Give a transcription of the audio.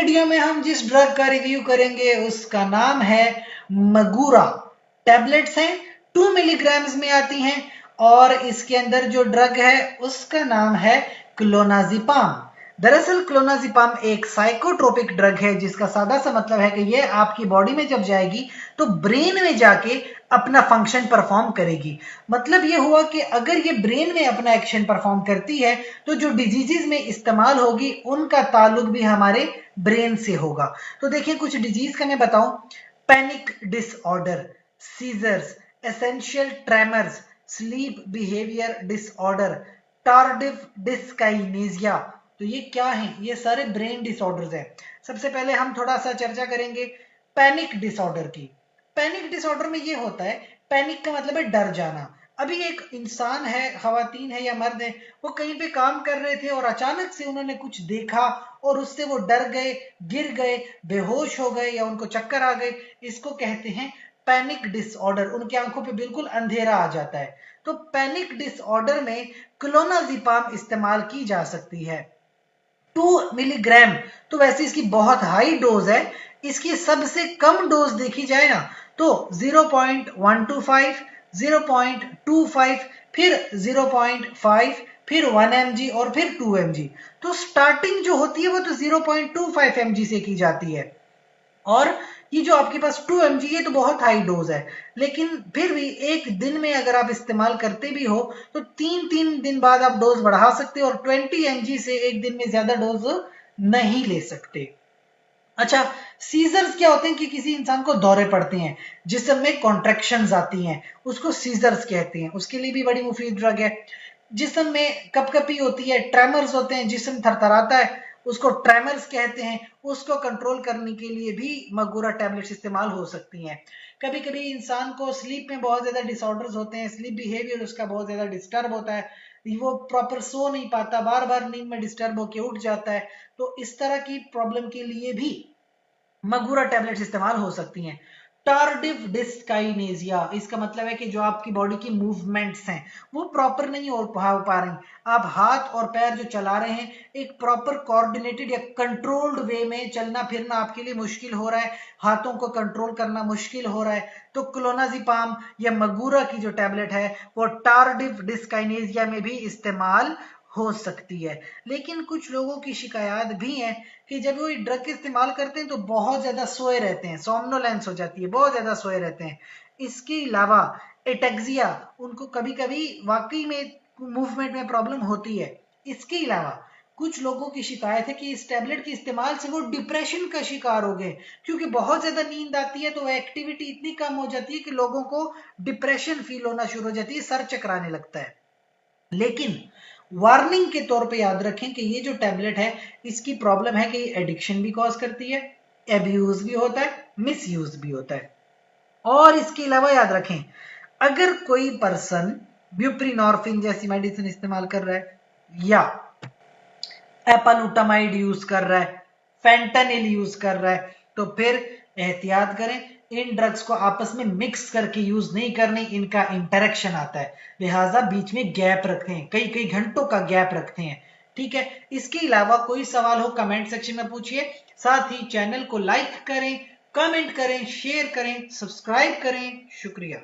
Video में हम जिस ड्रग का रिव्यू करेंगे उसका नाम है मगूरा। टैबलेट्स हैं, 2 मिलीग्राम्स में आती हैं और इसके अंदर जो ड्रग है उसका नाम है क्लोनाजिपाम। दरअसल क्लोनाजिपाम एक साइकोट्रोपिक ड्रग है जिसका सादा सा मतलब है कि ये आपकी बॉडी में जब जाएगी तो ब्रेन में जाके अपना फंक्शन परफॉर्म करेगी। मतलब ये हुआ कि अगर ये ब्रेन में अपना एक्शन परफॉर्म करती है तो जो डिजीजेस में इस्तेमाल होगी उनका ताल्लुक भी हमारे ब्रेन से होगा। तो देखिए कुछ डिजीज का मैं बताऊं, panic disorder, seizures, essential tremors, sleep behaviour disorder, tardive dyskinesia. तो ये क्या है? ये सारे ब्रेन डिसऑर्डर्स हैं। सबसे पहले हम थोड़ा सा चर्चा करेंगे पैनिक डिसऑर्डर की। पैनिक डिसऑर्डर में ये होता है, पैनिक का मतलब है डर जाना। अभी एक इंसान है, खवातीन है या मर्द है, वो कहीं पे काम कर रहे थे और अचानक से उन्होंने कुछ देखा और उससे वो डर गए, गिर गए, बेहोश हो गए या उनको चक्कर आ गए। इसको कहते हैं पैनिक डिसऑर्डर। उनकी आंखों पे बिल्कुल अंधेरा आ जाता है। तो पैनिक डिसऑर्डर में क्लोनाजिपाम इस्तेमाल की जा सकती है। 2 मिलीग्राम तो वैसे इसकी बहुत हाई डोज है। इसकी सबसे कम डोज देखी जाए ना तो 0.125, 0.25, फिर 0.5, फिर 1 mg और फिर 2 mg। तो स्टार्टिंग जो होती है वो तो 0.25 mg से की जाती है। और ये जो आपके पास 2 mg ये तो बहुत हाई डोज है, लेकिन फिर भी एक दिन में अगर आप इस्तेमाल करते भी हो तो 3-3 दिन बाद आप डोज बढ़ा सकते हो और 20 mg से एक दिन में ज्यादा डोज नहीं ले सकते। अच्छा, सीजर्स क्या होते हैं कि किसी इंसान को दौरे पड़ते हैं, जिस्म में कॉन्ट्रैक्शंस आती हैं, उसको सीजर्स कहते हैं। उसके लिए भी बड़ी मुफीद ड्रग है। जिस्म में कपकपी होती है, ट्रेमर्स होते हैं, जिस्म थरथराता है, उसको ट्रेमर्स कहते हैं। उसको कंट्रोल करने के लिए भी मगूरा टैबलेट्स इस्तेमाल हो सकती हैं। कभी कभी इंसान को स्लीप में बहुत ज्यादा डिसऑर्डर्स होते हैं, स्लीप बिहेवियर उसका बहुत ज्यादा डिस्टर्ब होता है, वो प्रॉपर सो नहीं पाता, बार बार नींद में डिस्टर्ब होकर उठ जाता है। तो इस तरह की प्रॉब्लम के लिए भी मगूरा टैबलेट्स इस्तेमाल हो सकती हैं। टार्डिव डिस्काइनेजिया, इसका मतलब है कि जो आपकी बॉडी की मूवमेंट्स हैं वो प्रॉपर नहीं हो पा रही। आप हाथ और पैर जो चला रहे हैं एक प्रॉपर कोऑर्डिनेटेड या कंट्रोल्ड वे में चलना फिरना आपके लिए मुश्किल हो रहा है, हाथों को कंट्रोल करना मुश्किल हो रहा है, तो क्लोनाजिपाम या मगूरा की जो टैबलेट है वो टार्डिव डिस्काइनेजिया में भी इस्तेमाल हो सकती है। लेकिन कुछ लोगों की शिकायत भी है कि जब वो ड्रग इस्तेमाल करते हैं तो बहुत ज्यादा सोए रहते हैं, सोमनोलेंस हो जाती है, बहुत ज्यादा सोए रहते हैं। इसके अलावा एटेक्सिया, उनको कभी कभी वाकई में मूवमेंट में प्रॉब्लम होती है। इसके अलावा कुछ लोगों की शिकायत है कि इस टैबलेट के इस्तेमाल से वो डिप्रेशन का शिकार हो गए, क्योंकि बहुत ज्यादा नींद आती है तो एक्टिविटी इतनी कम हो जाती है कि लोगों को डिप्रेशन फील होना शुरू हो जाती है, सर चकराने लगता है। लेकिन वार्निंग के तौर पे याद रखें कि ये जो टैबलेट है इसकी प्रॉब्लम है कि एडिक्शन भी कॉज करती है, एब्यूज भी होता है, मिसयूज भी होता है। और इसके अलावा याद रखें, अगर कोई पर्सन ब्यूप्रीनॉर्फिन जैसी मेडिसिन इस्तेमाल कर रहा है या एपालूटामाइड यूज कर रहा है, फेंटानिल यूज कर रहा है, तो फिर एहतियात करें। इन ड्रग्स को आपस में मिक्स करके यूज नहीं करनी, इनका इंटरेक्शन आता है, लिहाजा बीच में गैप रखते हैं, कई कई घंटों का गैप रखते हैं। ठीक है, इसके अलावा कोई सवाल हो कमेंट सेक्शन में पूछिए। साथ ही चैनल को लाइक करें, कमेंट करें, शेयर करें, सब्सक्राइब करें। शुक्रिया।